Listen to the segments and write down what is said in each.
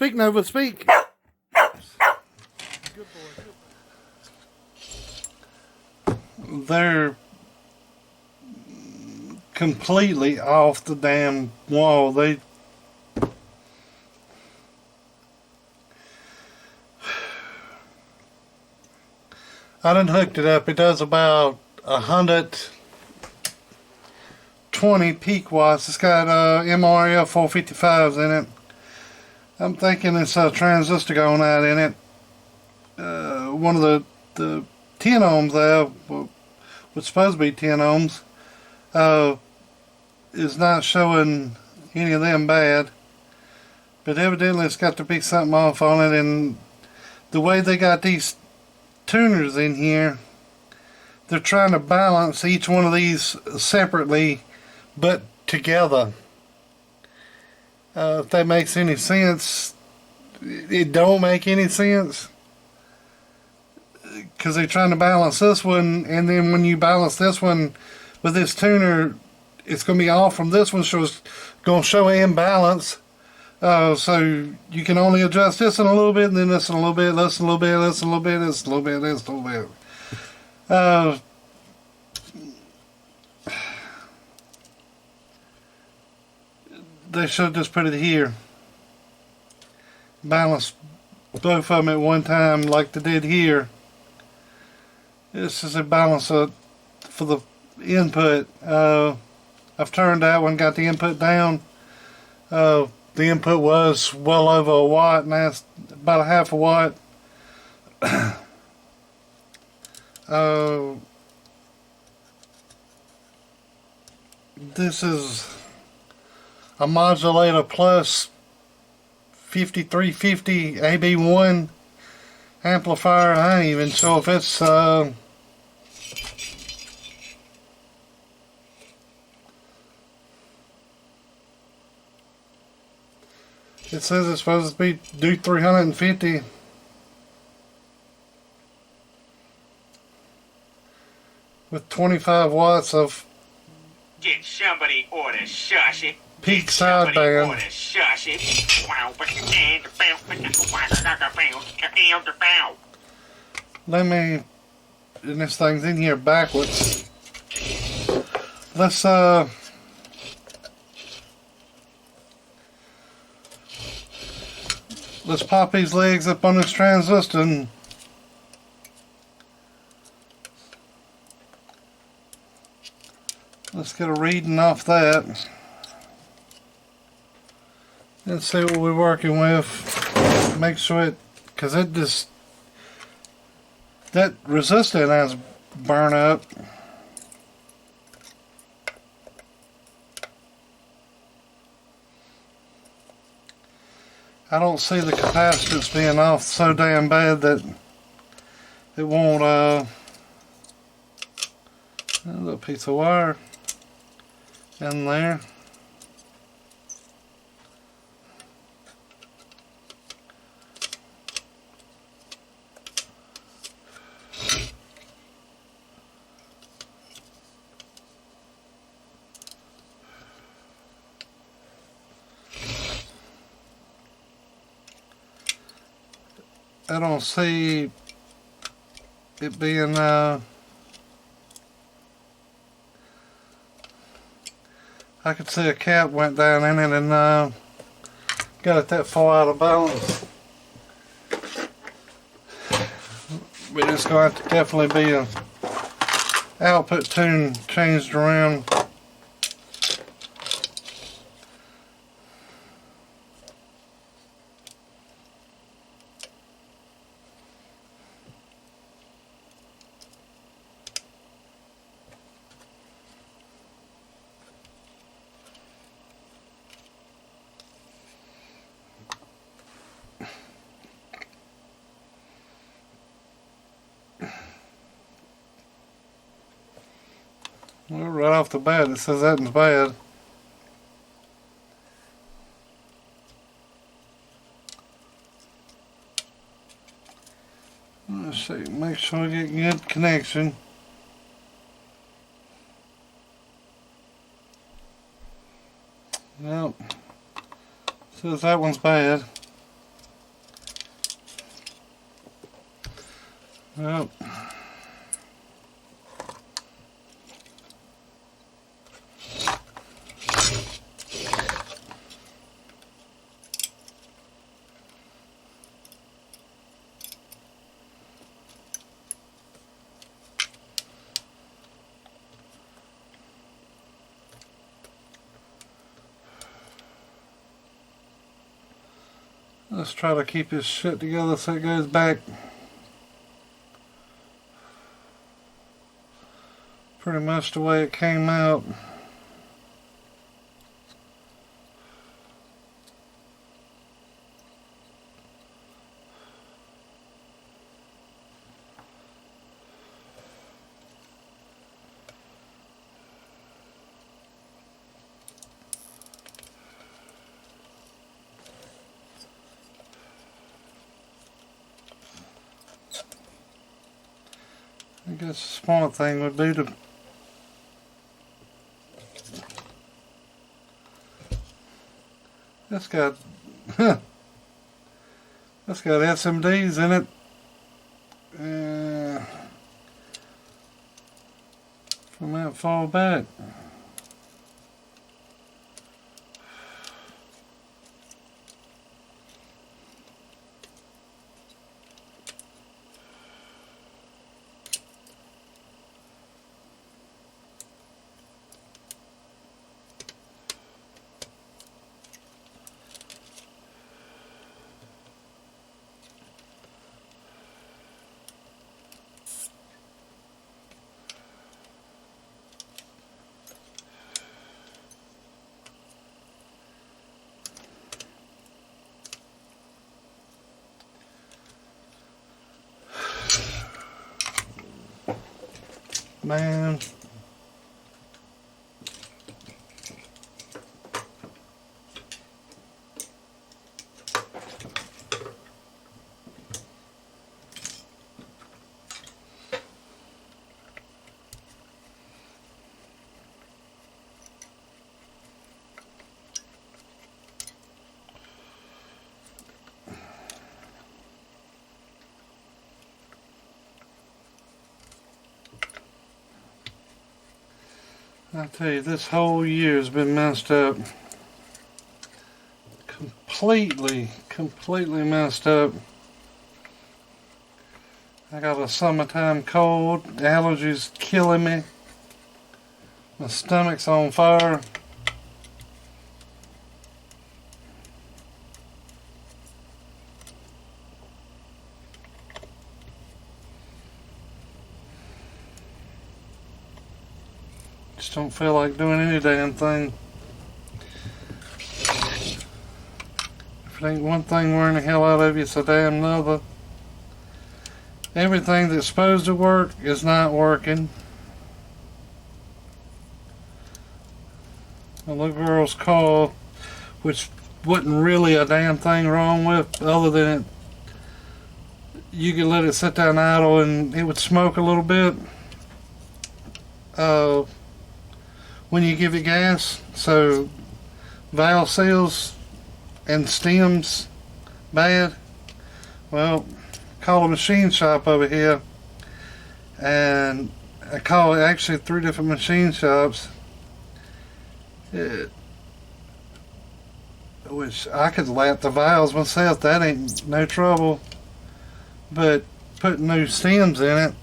Speak, Nova, speak. They're completely off the damn wall. I done hooked it up. It does about 120 peak watts. It's got MRL 455s in it. I'm thinking it's a transistor going out in it. One of the 10 ohms there, what's supposed to be 10 ohms, is not showing any of them bad. But evidently it's got to be something off on it, and the way they got these tuners in here, they're trying to balance each one of these separately but together. If that makes any sense, it don't make any sense, because they're trying to balance this one, and then when you balance this one with this tuner, it's going to be off from this one, so it's going to show an imbalance. So you can only adjust this in a little bit, and then this in a little bit, this in a little bit, this in a little bit, this in a little bit, this in a little bit. They should have just put it here. Balance both of them at one time like they did here. This is a balance for the input. I've turned that one, got the input down. The input was well over a watt, now it's about a half a watt. This is a Modulator Plus 5350 AB1 amplifier. I ain't even sure if it's it says it's supposed to do 350. With 25 watts of Get somebody or to shush it. peak sideband. Or to shush it. Let me, and this thing's in here backwards. Let's pop these legs up on this transistor and let's get a reading off that. Let's see what we're working with. Make sure it, because it just, that resistor has burn up. I don't see the capacitance being off so damn bad that it won't, a little piece of wire in there. I don't see it being I could see a cap went down in it and got it that far out of balance. But it's going to definitely be a output tune changed around. Well, right off the bat it says that is bad. Let's see, make sure we get good connection. Nope. Says that one's bad. Well, let's try to keep this shit together so it goes back pretty much the way it came out. I guess the smart thing would be to That's got that's got SMDs in it. From that far back. Man. I tell you, this whole year has been messed up. Completely messed up. I got a summertime cold, allergies killing me. My stomach's on fire. Just don't feel like doing any damn thing. If it ain't one thing wearing the hell out of you, it's a damn another. Everything that's supposed to work is not working. A little girl's car, which wasn't really a damn thing wrong with, other than it, you could let it sit down idle and it would smoke a little bit. When you give it gas, so valve seals and stems bad. Well, call a machine shop over here, and I call it actually 3 different machine shops, which I could lap the valves myself. That ain't no trouble, but putting new stems in it,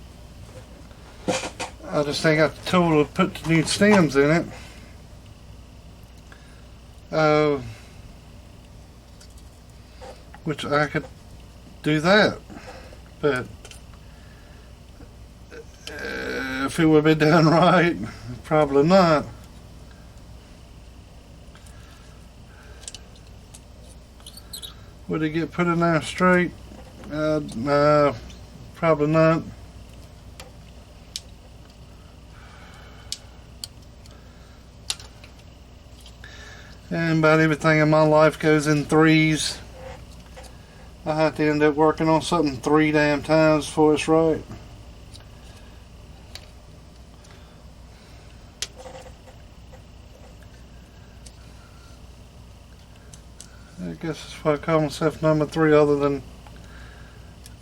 I just ain't got the tool to put the new stems in it. Which I could do that, but if it would be done right, probably not. Would it get put in there straight? Probably not. And about everything in my life goes in threes. I have to end up working on something 3 damn times before it's right. I guess that's why I call myself number 3, other than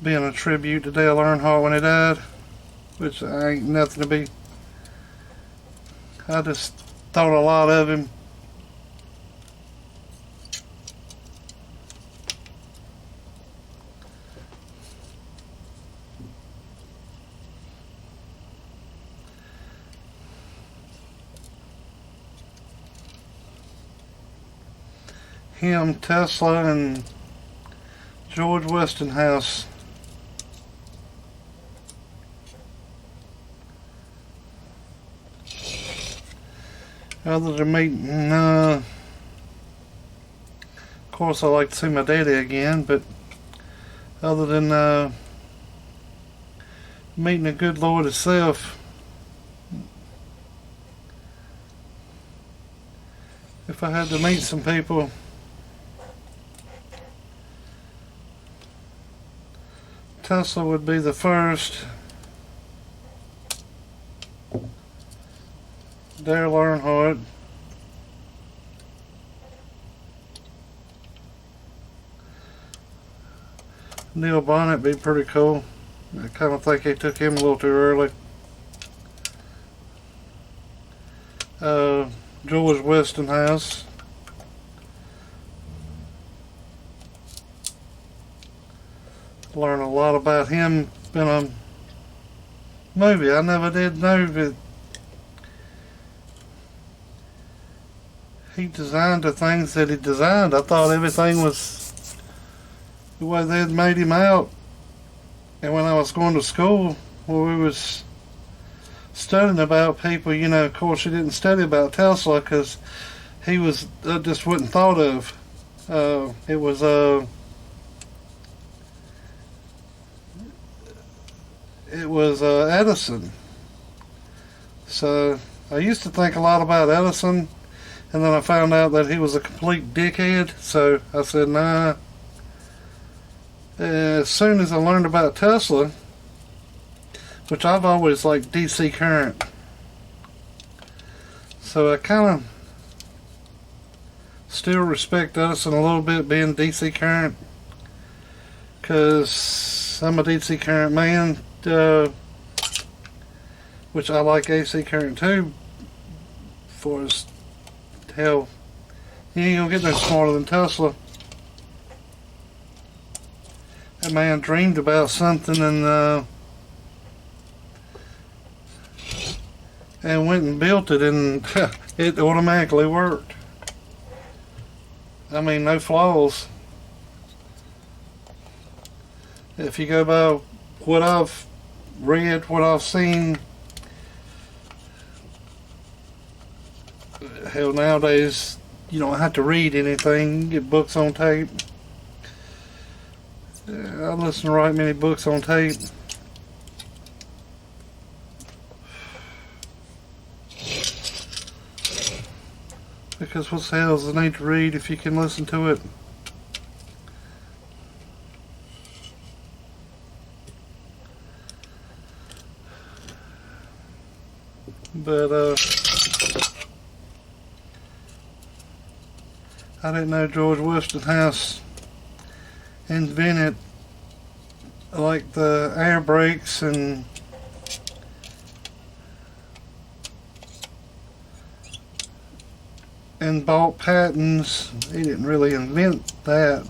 being a tribute to Dale Earnhardt when he died, which ain't nothing to be. I just thought a lot of him. Him, Tesla, and George Westinghouse. Other than meeting, of course I like to see my daddy again, but other than meeting the good Lord itself, if I had to meet some people, Tesla would be the first. Dale Earnhardt. Neil Bonnet be pretty cool. I kind of think they took him a little too early. George Westinghouse. Learn a lot about him in a movie. I never did know that he designed the things that he designed. I thought everything was the way they had made him out. And when I was going to school, where we was studying about people, you know, of course you didn't study about Tesla because he was just wasn't thought of. It was Edison. So I used to think a lot about Edison, and then I found out that he was a complete dickhead. So I said, nah. As soon as I learned about Tesla, which I've always liked DC current, so I kind of still respect Edison a little bit being DC current, because I'm a DC current man, which I like AC current too. For as hell, you ain't gonna get no smarter than Tesla. That man dreamed about something and went and built it, and it automatically worked. I mean, no flaws. If you go by what I've read, what I've seen, hell, nowadays you don't have to read anything. You can get books on tape. I listen to right many books on tape. Because what the hell is the need to read if you can listen to it? But I didn't know George Westinghouse invented like the air brakes and bought patents. He didn't really invent that.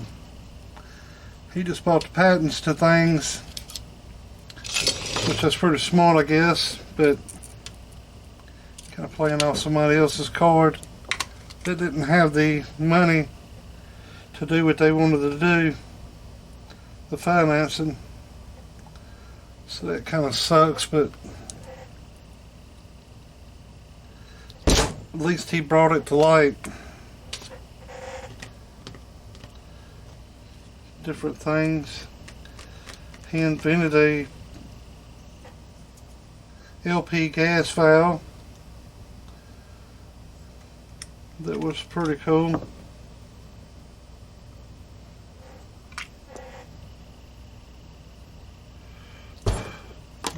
He just bought the patents to things, which is pretty smart, I guess, but kind of playing off somebody else's card that didn't have the money to do what they wanted to do, the financing. So that kind of sucks, but at least he brought it to light. Different things. He invented a LP gas valve that was pretty cool. I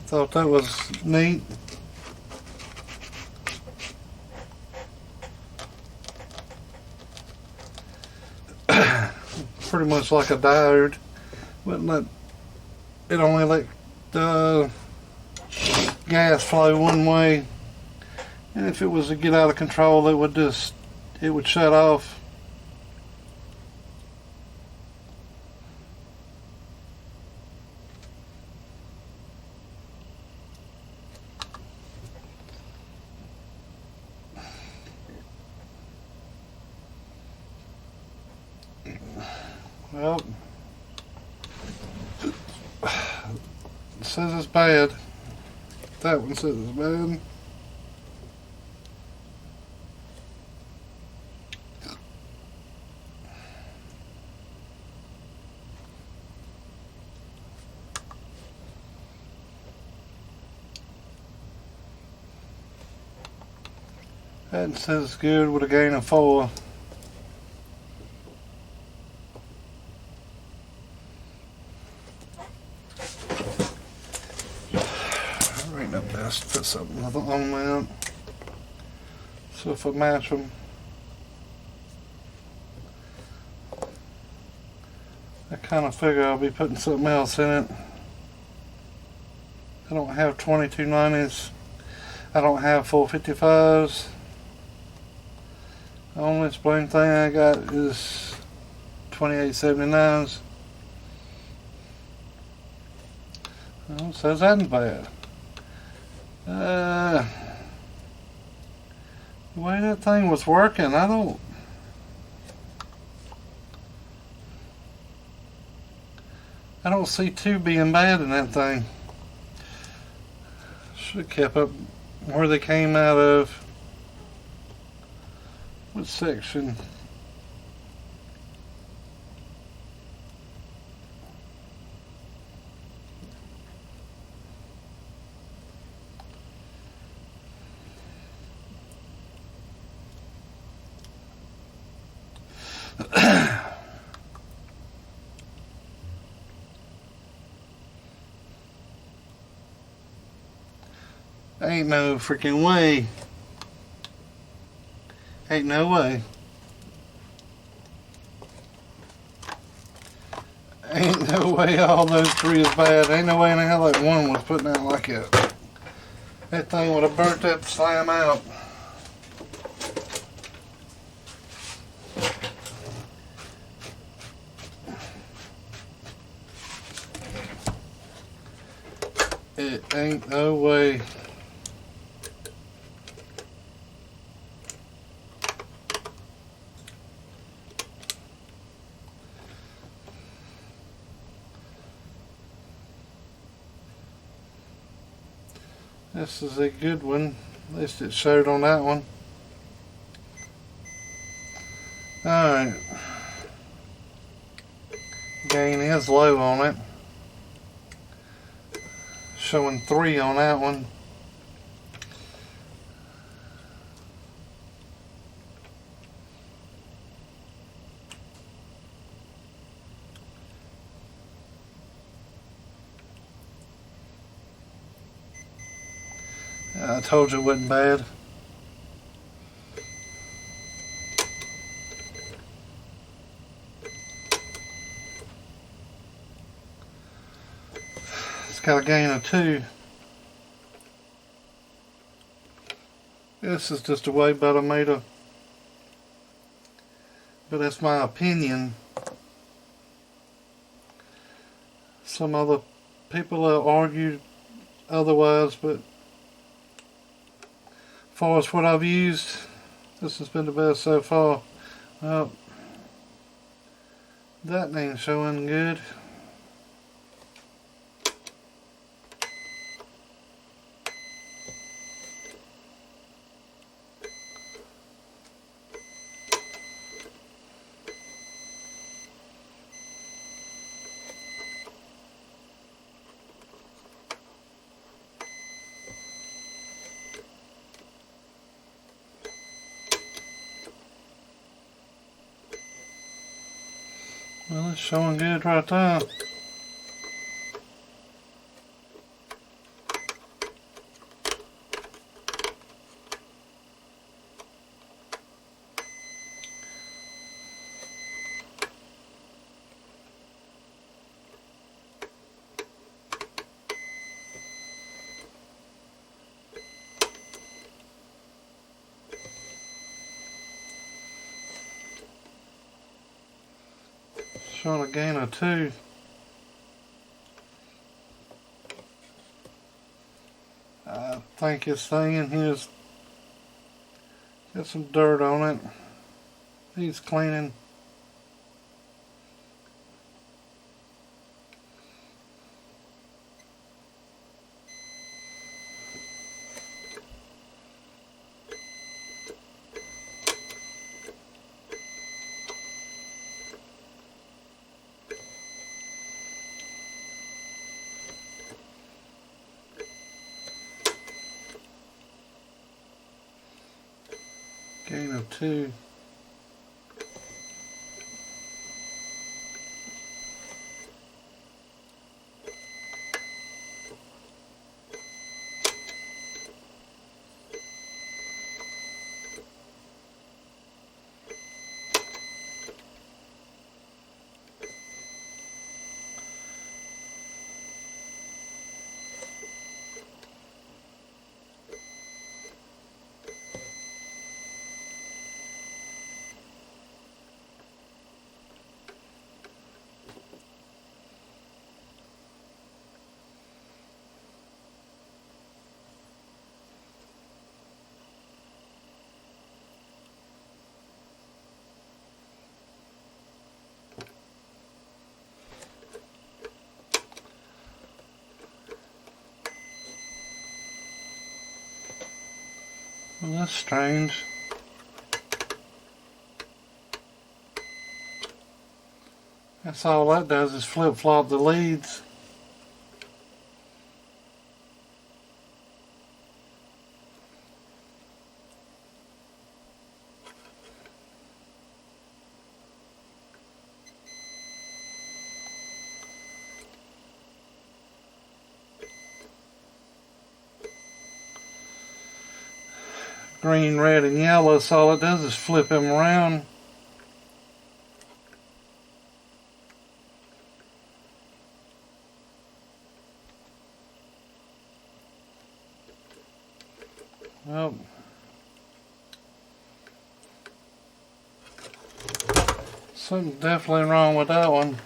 thought that was neat. Pretty much like a diode. Wouldn't let it only let the gas flow one way, and if it was to get out of control, it would shut off. Well, it says it's bad. That one says it's bad. That says it's good with a gain of 4. Ain't no best. Put something on that. So if I match them, I kind of figure I'll be putting something else in it. I don't have 2290s. I don't have 455s. The only spring thing I got is 2879s. Well, so that ain't bad. The way that thing was working, I don't see 2 being bad in that thing. Should have kept up where they came out of. What section? Ain't no freaking way. Ain't no way. Ain't no way all those 3 is bad. Ain't no way in hell that one was putting out like that. That thing would have burnt that slam out. It ain't no way. This is a good one. At least it showed on that one. Alright. Gain is low on it. Showing 3 on that one. I told you it wasn't bad. It's got a gain of 2. This is just a way better meter. But that's my opinion. Some other people have argued otherwise, but as far as what I've used, this has been the best so far. That ain't showing good. Well, it's showing good right there. showing a gain of 2. I think this thing in here's got some dirt on it. Needs cleaning. Gain of 2. Well, that's strange. That's all that does is flip-flop the leads. Green, red, and yellow, so all it does is flip them around. Well, something definitely wrong with that one.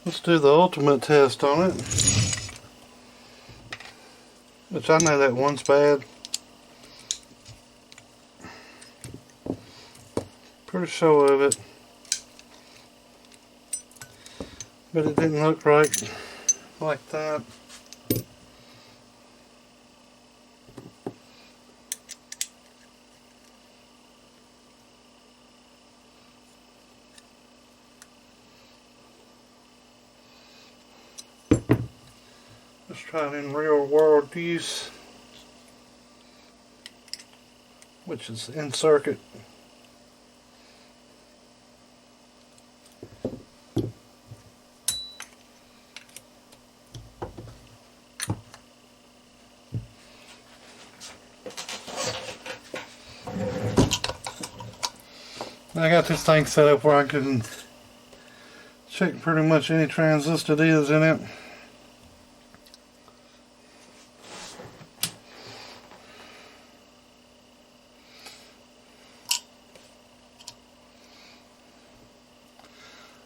Let's do the ultimate test on it. Which I know that one's bad. Pretty sure of it. But it didn't look right like that. Let's try it in real world use, which is in circuit. I got this thing set up where I can check pretty much any transistor that is in it.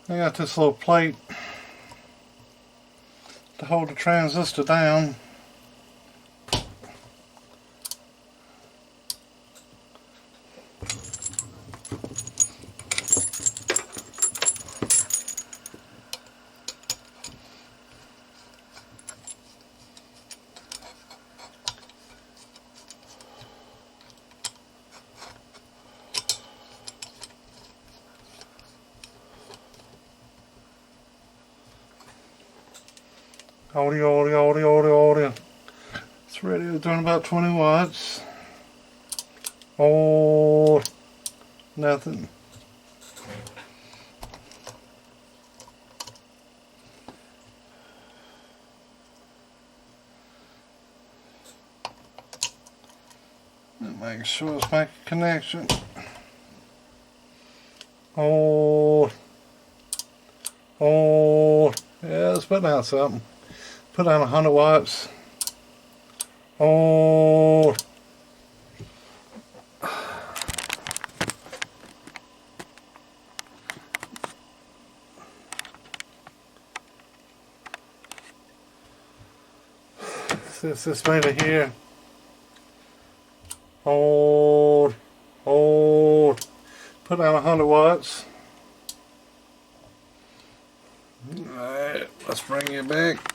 I got this little plate to hold the transistor down. Audio. This radio is doing about 20 watts. Oh, nothing. Make sure it's making a connection. Oh, yeah, it's putting out something. Put on 100 watts. Oh, this meter here. Hold. Put on 100 watts. Alright, let's bring you back.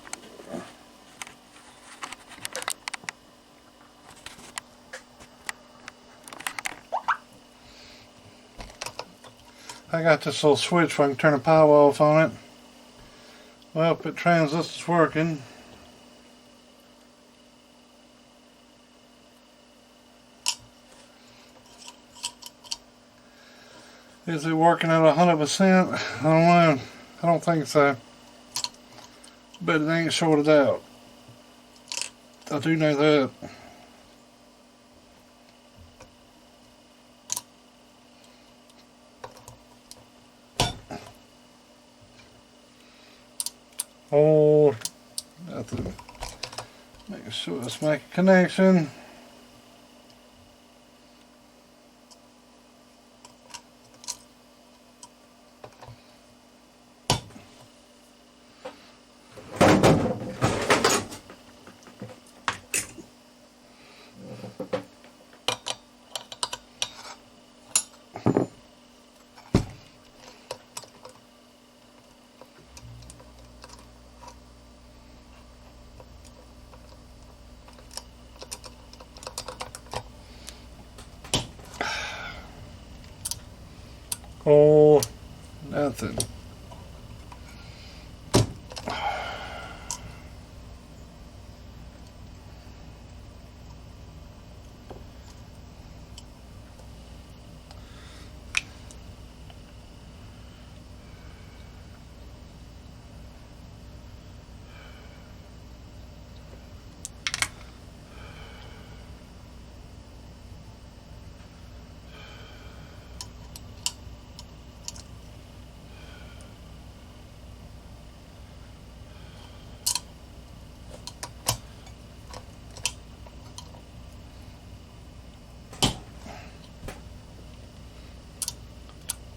I got this little switch where I can turn the power off on it. Well, if the transistor's working. Is it working at 100%? I don't know. I don't think so. But it ain't shorted out. I do know that. Oh, nothing. Make sure let's make a connection. Oh, nothing.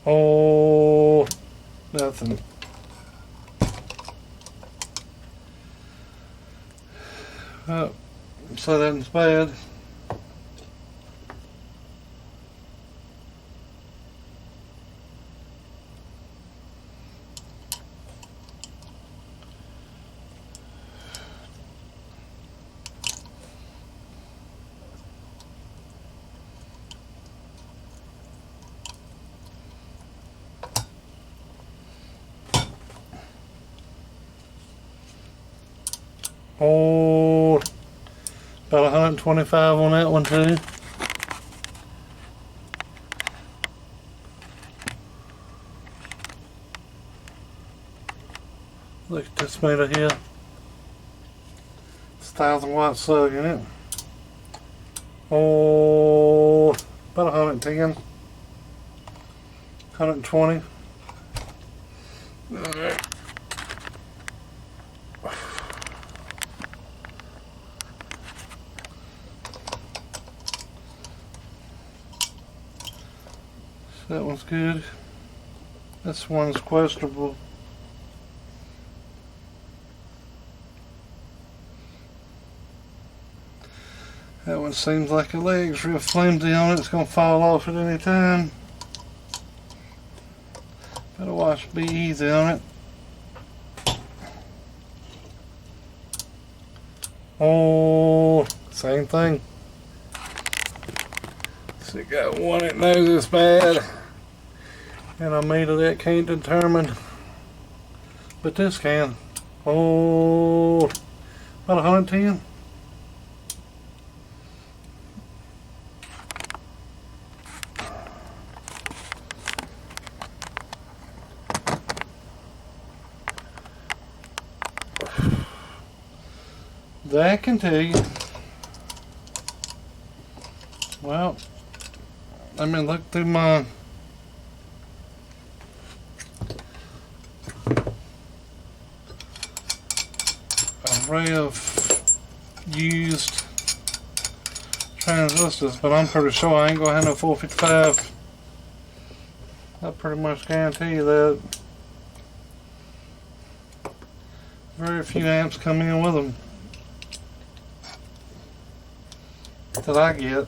Oh, nothing. Oh, so that's bad. Oh, about 125 on that one too. Look at this meter here. It's 1,000 watt slug in it. Oh, about 110, 120. Alright. That one's good. This one's questionable. That one seems like a leg's real flimsy on it. It's going to fall off at any time. Better watch, be easy on it. Oh, same thing. So you got one that knows it's bad, and a meter that can't determine, but this can. Oh, about 110. That I can tell you. Well, let me look through my array of used transistors, but I'm pretty sure I ain't gonna have no 455. I pretty much guarantee you that. Very few amps come in with them that I get.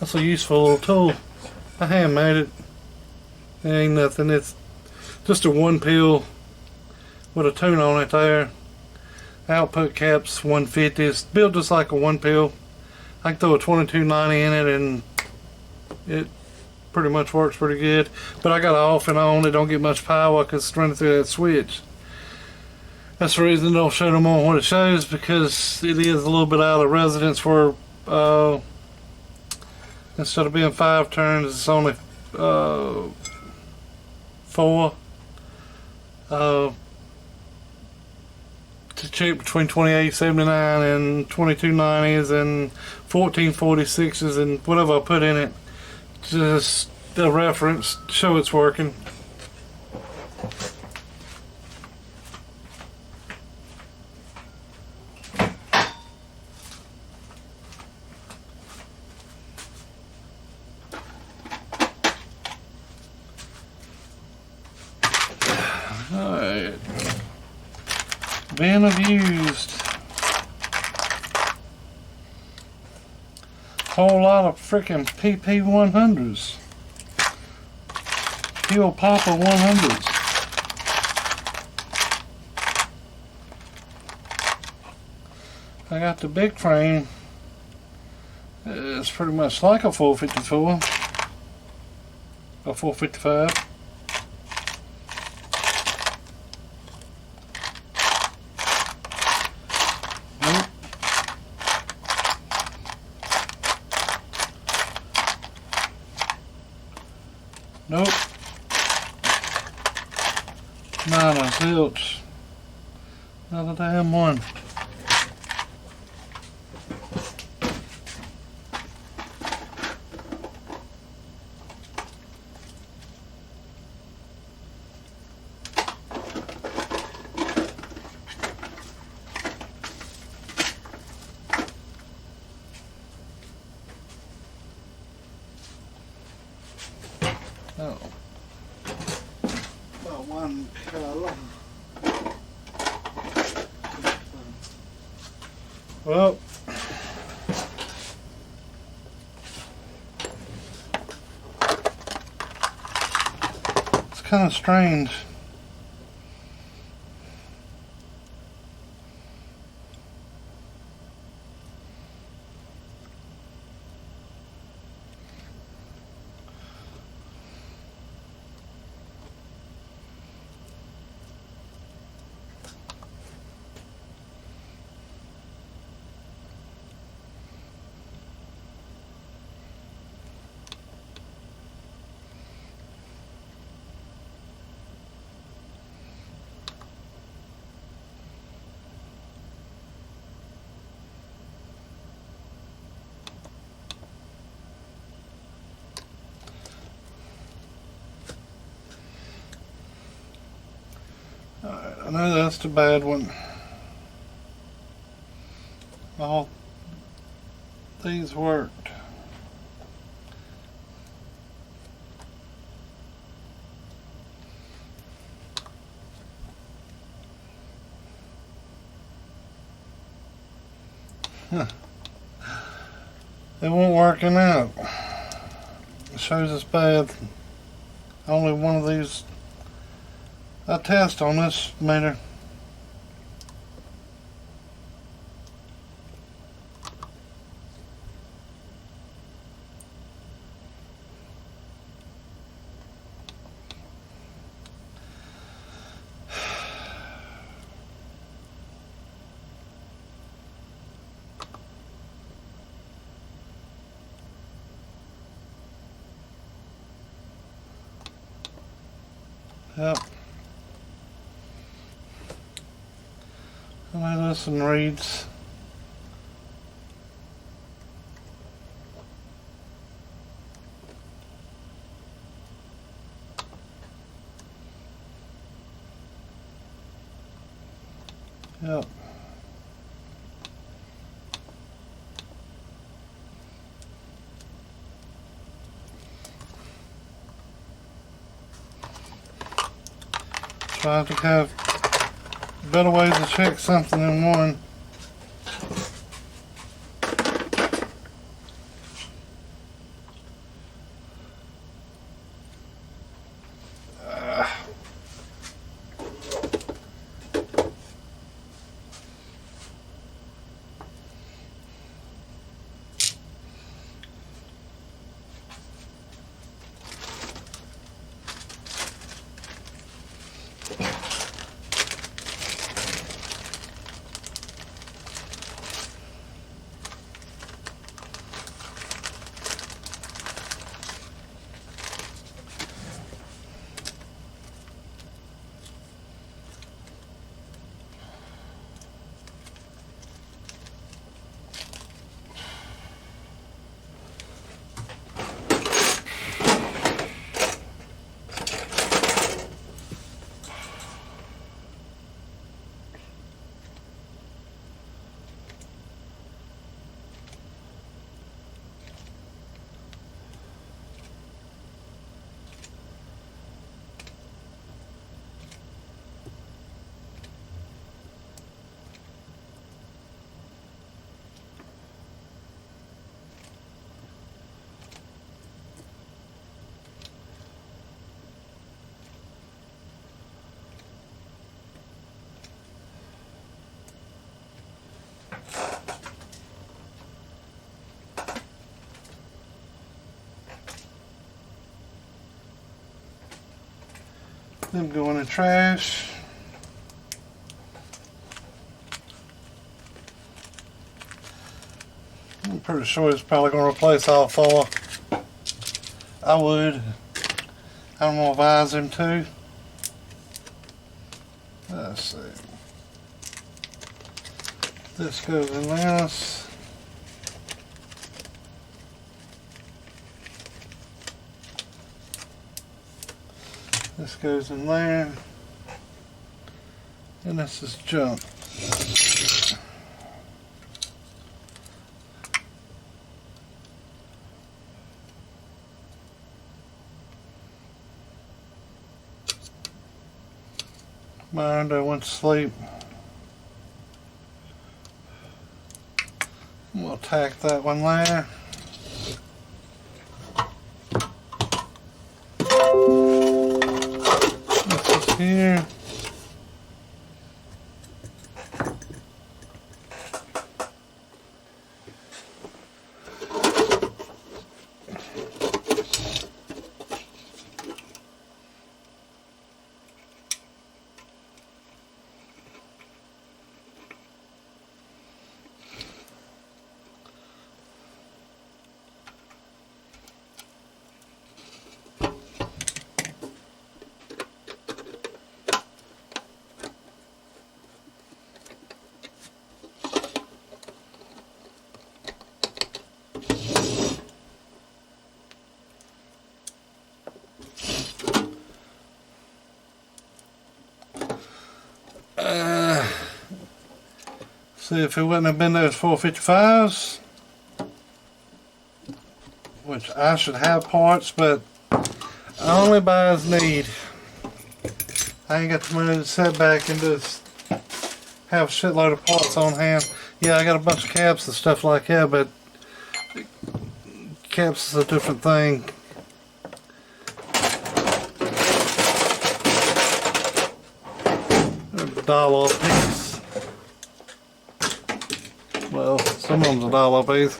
That's a useful little tool. I hand made it. It ain't nothing. It's just a one pill with a tune on it there. Output caps 150. It's built just like a one pill. I can throw a 2290 in it and it pretty much works pretty good. But I got it off and on. It don't get much power because it's running through that switch. That's the reason it don't show them on what it shows, because it is a little bit out of residence where instead of being 5 turns, it's only 4. To check between 2879 and 2290s and 1446s and whatever I put in it, just a reference, show it's working. Alright. Bin of used. Whole lot of freaking PP100s. Peel Papa 100s. I got the big frame. It's pretty much like a 454. A 455. Nope. Not a zilch. Not a damn one. Oh. About one color. Well, it's kind of strange. Alright, I know that's the bad one. All these worked. Huh. It won't working out. It shows it's bad. Only one of these I test on this meter. Yep. And this one reads. Yep. Try to have better ways to check something in one. Them go in the trash. I'm pretty sure it's probably going to replace all four. I would. I'm going to advise him to. Let's see. This goes in this. This goes in there. And this is junk. Mind, I went to sleep. We'll tack that one there. This is here. See if it wouldn't have been those 455s, which I should have parts, but I only buy as need. I ain't got the money to sit back and just have a shitload of parts on hand. Yeah, I got a bunch of caps and stuff like that, but caps is a different thing. $1 a piece. Well, some of them's $1 a piece.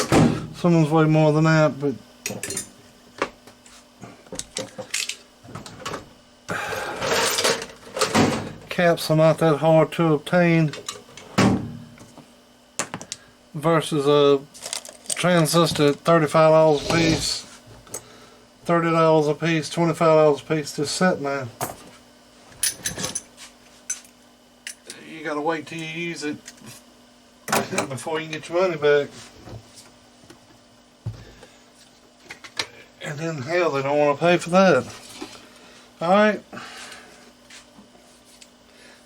Some of them's way more than that, but caps are not that hard to obtain versus a transistor at $35 a piece, $30 a piece, $25 a piece just sitting there. gotta wait till you use it before you get your money back. And then hell, they don't want to pay for that. Alright.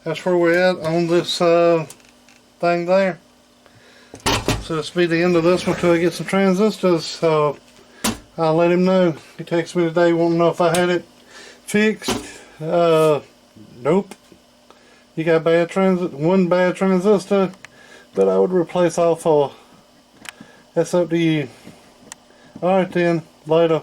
That's where we're at on this thing there. So this will be the end of this one until I get some transistors. So I'll let him know. He texted me today wanting to know if I had it fixed. Nope. You got one bad transistor, but I would replace all four. That's up to you. Alright then, later.